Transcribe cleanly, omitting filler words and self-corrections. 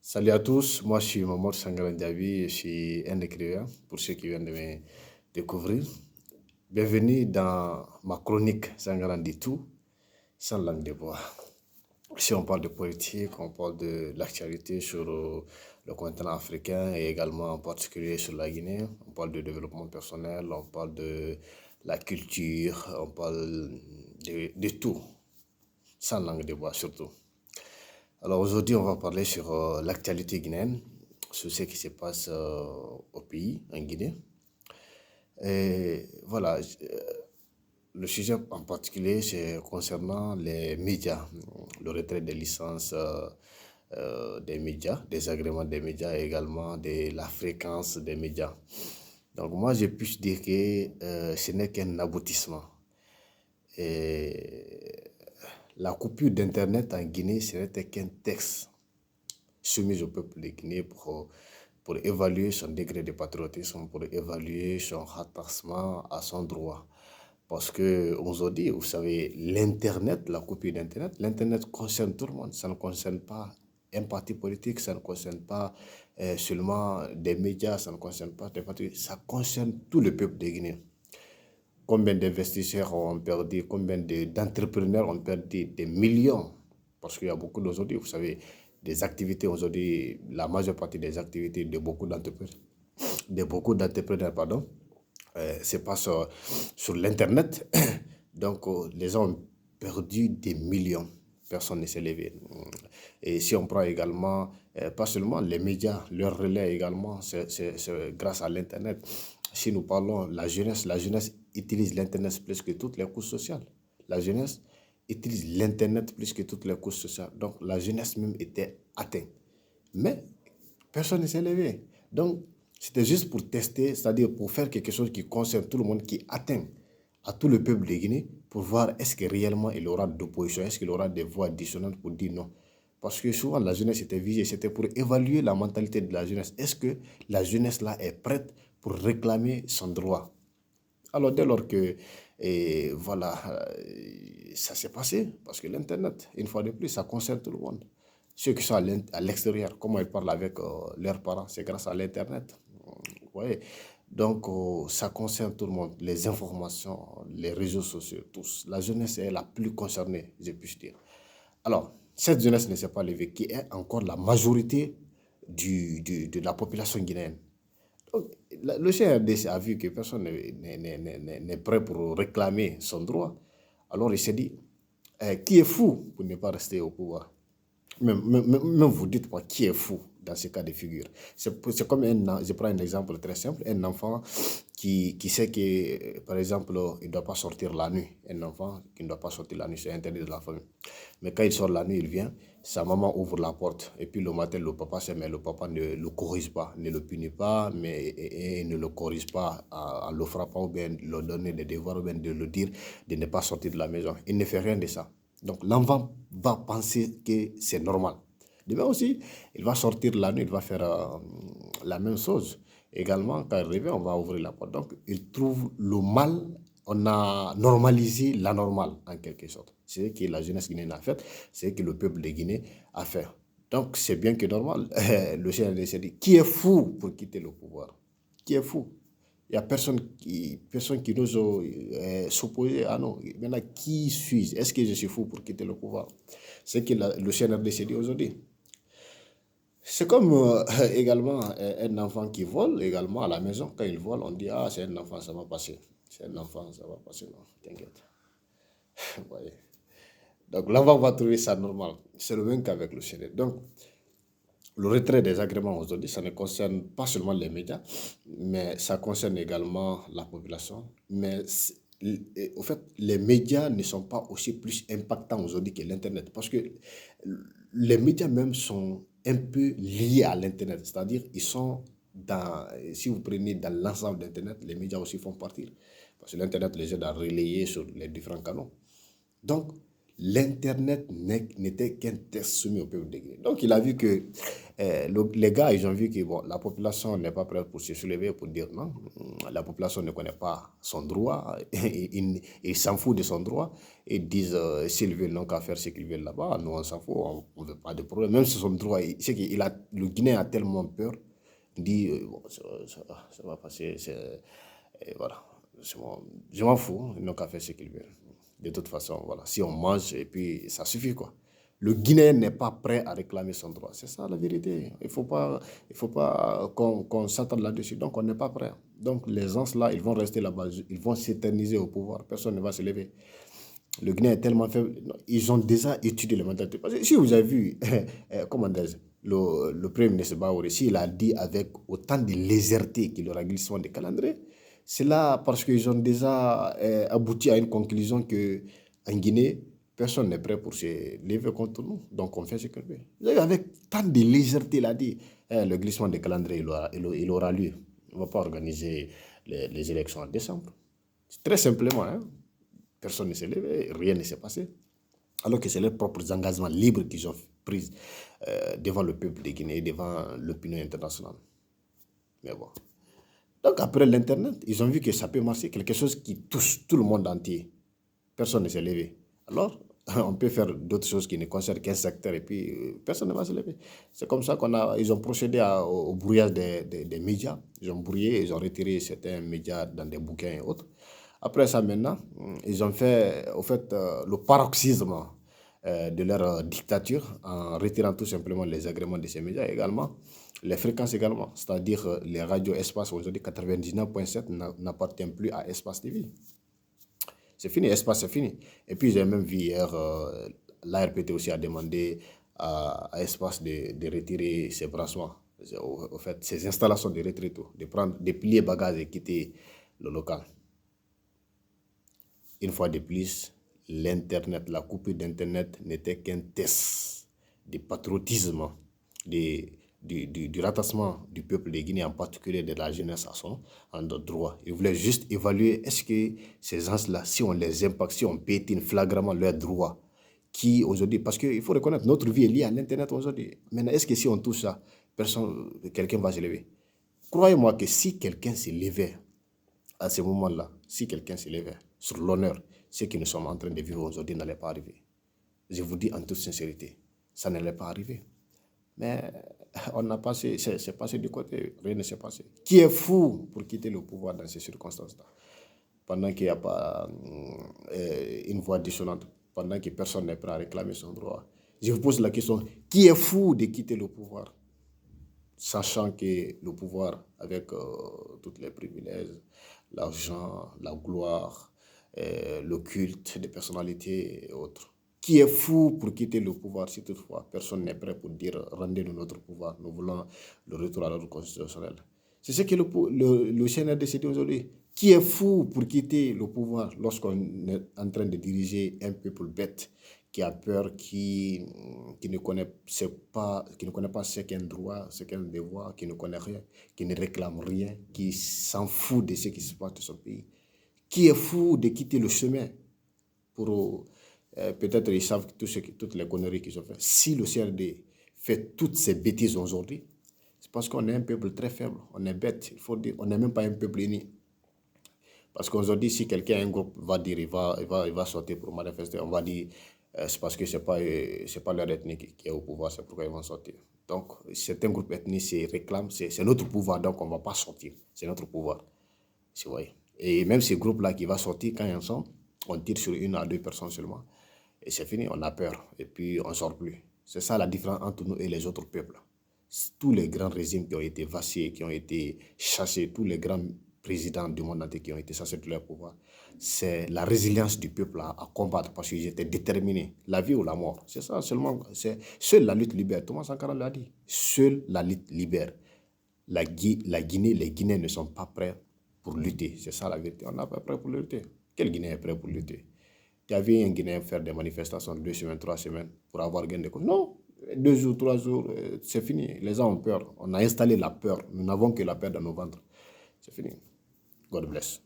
Salut à tous, moi je suis Mamour Sangran Diaby, je suis un écrivain pour ceux qui viennent de me découvrir. Bienvenue dans ma chronique Sangran dit tout, sans langue de bois. Si on parle de politique, on parle de l'actualité sur le continent africain et également en particulier sur la Guinée. On parle de développement personnel, on parle de la culture, on parle de tout, sans langue de bois surtout. Alors aujourd'hui, on va parler sur l'actualité guinéenne, sur ce qui se passe au pays, en Guinée. Et voilà, le sujet en particulier, c'est concernant les médias, le retrait des licences des médias, des agréments des médias et également de la fréquence des médias. Donc moi, je puis dire que ce n'est qu'un aboutissement. Et la coupure d'Internet en Guinée, ce n'était qu'un texte soumis au peuple de Guinée pour évaluer son degré de patriotisme, pour évaluer son attachement à son droit. Parce que aujourd'hui, vous savez, l'Internet, la copie d'Internet, l'Internet concerne tout le monde. Ça ne concerne pas un parti politique, ça ne concerne pas seulement des médias, ça ne concerne pas des partis, ça concerne tout le peuple de Guinée. Combien d'investisseurs ont perdu, d'entrepreneurs ont perdu des millions. Parce qu'il y a beaucoup d'aujourd'hui, vous savez, des activités aujourd'hui, la majeure partie des activités de beaucoup d'entrepreneurs, pardon, se passe sur l'Internet. Donc, les gens ont perdu des millions. Personne ne s'est levé. Et si on prend également, pas seulement les médias, leur relais également, c'est grâce à l'Internet. Si nous parlons de la jeunesse utilise l'Internet plus que toutes les couches sociales. La jeunesse utilise l'Internet plus que toutes les couches sociales. Donc, la jeunesse même était atteinte. Mais personne ne s'est levé. Donc, c'était juste pour tester, c'est-à-dire pour faire quelque chose qui concerne tout le monde, qui atteint à tout le peuple de Guinée, pour voir est-ce que réellement il aura d'opposition, est-ce qu'il aura des voix dissonantes pour dire non. Parce que souvent la jeunesse était visée, c'était pour évaluer la mentalité de la jeunesse. Est-ce que la jeunesse là est prête pour réclamer son droit? Alors dès lors que, et voilà, ça s'est passé, parce que l'Internet, une fois de plus, ça concerne tout le monde. Ceux qui sont à l'extérieur, comment ils parlent avec leurs parents, c'est grâce à l'Internet. Vous voyez? Donc, ça concerne tout le monde, les informations, les réseaux sociaux, tous. La jeunesse est la plus concernée, je puis dire. Alors, cette jeunesse ne s'est pas levée, qui est encore la majorité de la population guinéenne. Donc, le CRDC a vu que personne n'est prêt pour réclamer son droit. Alors, il s'est dit, qui est fou pour ne pas rester au pouvoir? Même vous dites pas qui est fou dans ce cas de figure. C'est comme je prends un exemple très simple, un enfant qui sait que, par exemple, il ne doit pas sortir la nuit. Un enfant qui ne doit pas sortir la nuit, c'est interdit de la famille. Mais quand il sort la nuit, il vient, sa maman ouvre la porte. Et puis le matin, le papa sait, mais le papa ne le corrige pas, ne le punit pas, mais et ne le corrige pas en le frappant ou bien le donner des devoirs ou bien de le dire de ne pas sortir de la maison. Il ne fait rien de ça. Donc l'enfant va penser que c'est normal. Demain aussi, il va sortir la nuit, il va faire la même chose. Également, quand il revient, on va ouvrir la porte. Donc, il trouve le mal, on a normalisé la normale, en quelque sorte. C'est ce que la jeunesse guinéenne a fait, c'est ce que le peuple de Guinée a fait. Donc, c'est bien que normal. Le CNRD s'est dit, qui est fou pour quitter le pouvoir? Qui est fou? Il n'y a personne qui n'ose s'opposer. Ah non, maintenant, qui suis-je? Est-ce que je suis fou pour quitter le pouvoir? C'est ce que le CNRD s'est dit aujourd'hui. C'est comme également un enfant qui vole également à la maison. Quand il vole, on dit, ah, c'est un enfant, ça va passer. C'est un enfant, ça va passer. Non, t'inquiète. Vous voyez. Donc l'enfant va trouver ça normal. C'est le même qu'avec le CNRD. Donc, le retrait des agréments aujourd'hui, ça ne concerne pas seulement les médias, mais ça concerne également la population. Mais au fait, les médias ne sont pas aussi plus impactants aujourd'hui que l'Internet. Parce que les médias même sont un peu liés à l'Internet. C'est-à-dire, ils sont dans, si vous prenez dans l'ensemble d'Internet, les médias aussi font partie. Parce que l'Internet les aide à relayer sur les différents canaux. Donc, l'Internet n'était qu'un test soumis au peuple de Guinée. Donc, il a vu que Les gars, ils ont vu que bon, la population n'est pas prête pour se soulever, pour dire non. La population ne connaît pas son droit, ils s'en foutent de son droit. Ils disent, s'ils veulent non qu'à faire ce qu'ils veulent là-bas, nous on s'en fout, on ne veut pas de problème. Même si son droit, c'est que le Guinéen a tellement peur, il dit, bon, ça va passer, voilà. Bon, je m'en fous, ils n'ont qu'à faire ce qu'ils veulent. De toute façon, voilà, si on mange, et puis ça suffit, quoi. Le Guinéen n'est pas prêt à réclamer son droit. C'est ça la vérité. Il faut pas qu'on s'attende là-dessus. Donc, on n'est pas prêt. Donc, les gens là, ils vont rester là-bas. Ils vont s'éterniser au pouvoir. Personne ne va se lever. Le Guinéen est tellement faible. Ils ont déjà étudié les mentalités. Parce que si vous avez vu, comment dire, le Premier ministre Baouri, il a dit avec autant de légèreté qu'il aura glissement de calendrier, c'est là parce qu'ils ont déjà abouti à une conclusion que en Guinée, personne n'est prêt pour se lever contre nous. Donc, on fait ce qu'on veut. Avec tant de légèreté, il a dit, le glissement de calendrier, il aura lieu. On ne va pas organiser les élections en décembre. Très simplement, hein. Personne ne s'est levé, rien ne s'est passé. Alors que c'est leurs propres engagements libres qu'ils ont pris devant le peuple de Guinée, devant l'opinion internationale. Mais bon. Donc, après l'Internet, ils ont vu que ça peut marcher, quelque chose qui touche tout le monde entier. Personne ne s'est levé. Alors, on peut faire d'autres choses qui ne concernent qu'un secteur et puis personne ne va se lever. C'est comme ça ils ont procédé au brouillage des médias. Ils ont brouillé, ils ont retiré certains médias dans des bouquins et autres. Après ça, maintenant, ils ont fait, le paroxysme de leur dictature en retirant tout simplement les agréments de ces médias également, les fréquences également, c'est-à-dire les radios Espace, aujourd'hui 99.7 n'appartient plus à Espace TV. C'est fini, Espace, c'est fini. Et puis j'ai même vu hier, l'ARPT aussi a demandé à Espace de retirer ses brassements, au fait, ses installations de retrait, de plier bagages et quitter le local. Une fois de plus, l'Internet, la coupure d'Internet n'était qu'un test de patriotisme, du rattachement du peuple de Guinée, en particulier de la jeunesse à son droit. Ils voulaient juste évaluer est-ce que ces gens-là, si on les impacte, si on piétine flagramment leurs droits, qui aujourd'hui, parce qu'il faut reconnaître, notre vie est liée à l'Internet aujourd'hui. Maintenant, est-ce que si on touche ça, quelqu'un va se lever? Croyez-moi que si quelqu'un se levait à ce moment-là, si quelqu'un se levait sur l'honneur, ce que nous sommes en train de vivre aujourd'hui n'allait pas arriver. Je vous dis en toute sincérité, ça n'allait pas arriver. Mais on a passé, c'est passé du côté, rien ne s'est passé. Qui est fou pour quitter le pouvoir dans ces circonstances-là? Pendant qu'il n'y a pas une voix dissonante, pendant que personne n'est prêt à réclamer son droit. Je vous pose la question, qui est fou de quitter le pouvoir? Sachant que le pouvoir, avec tous les privilèges, l'argent, la gloire, le culte des personnalités et autres. Qui est fou pour quitter le pouvoir si toutefois personne n'est prêt pour dire rendez-nous notre pouvoir, nous voulons le retour à l'ordre constitutionnel. C'est ce que le Sénat a décidé aujourd'hui. Qui est fou pour quitter le pouvoir lorsqu'on est en train de diriger un peuple bête qui a peur, qui ne connaît pas ce qu'est un droit, ce qu'est un devoir, qui ne connaît rien, qui ne réclame rien, qui s'en fout de ce qui se passe dans son pays. Qui est fou de quitter le chemin pour... peut-être ils savent toutes les conneries qu'ils ont fait. Si le CRD fait toutes ces bêtises aujourd'hui, c'est parce qu'on est un peuple très faible, on est bête, il faut dire, on n'est même pas un peuple uni. Parce qu'aujourd'hui, si quelqu'un, un groupe va dire, il va sortir pour manifester, on va dire, c'est parce que c'est pas leur ethnie qui est au pouvoir, c'est pourquoi ils vont sortir. Donc, certains groupes ethniques se réclament, c'est notre pouvoir, donc on ne va pas sortir, c'est notre pouvoir. Vous voyez. Et même ces groupes-là qui vont sortir, quand ils sont, on tire sur 1 à 2 personnes seulement. Et c'est fini, on a peur. Et puis, on ne sort plus. C'est ça la différence entre nous et les autres peuples. Tous les grands régimes qui ont été vacillés, qui ont été chassés, tous les grands présidents du monde entier qui ont été chassés de leur pouvoir, c'est la résilience du peuple à combattre parce qu'ils étaient déterminés. La vie ou la mort. C'est ça seulement. Seule la lutte libère. Thomas Sankara l'a dit. Seule la lutte libère. La Guinée, les Guinéens ne sont pas prêts pour lutter. C'est ça la vérité. On n'est pas prêt pour lutter. Quel Guinéen est prêt pour lutter? Tu as vu un Guinéen faire des manifestations 2 semaines, 3 semaines pour avoir gain de cause? Non. 2 jours, 3 jours, c'est fini. Les gens ont peur. On a installé la peur. Nous n'avons que la peur dans nos ventres. C'est fini. God bless.